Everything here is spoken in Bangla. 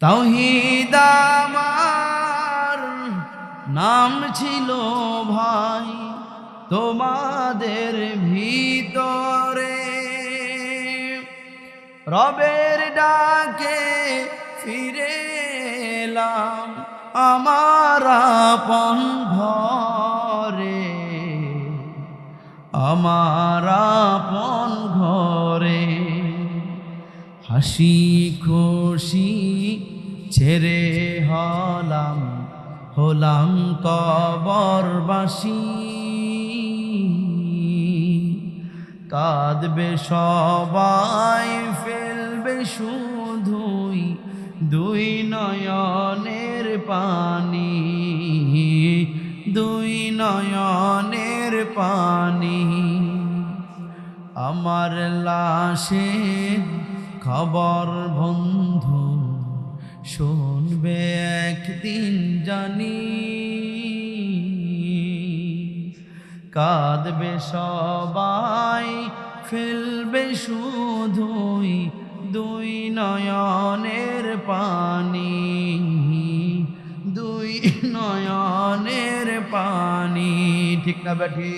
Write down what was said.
তাওহীদ আমার নাম ছিল ভাই তোমাদের ভিতরে, রবের ডাকে ফিরে এলাম আমার আপন ঘরে, আমার আপন ঘরে। হাসি খুশি ছেড়ে হলাম কবরবাসী, কাঁদবে সবাই ফেলবে শুধুই দুই নয়নের পানি, দুই নয়নের পানি। আমার লাশের খবর বন্ধু শুনবে একদিন জানি, কাঁদবে সবাই ফেলবে শুধুই দুই নয়নের পানি, দুই নয়নের পানি। ঠিক না বেঠি?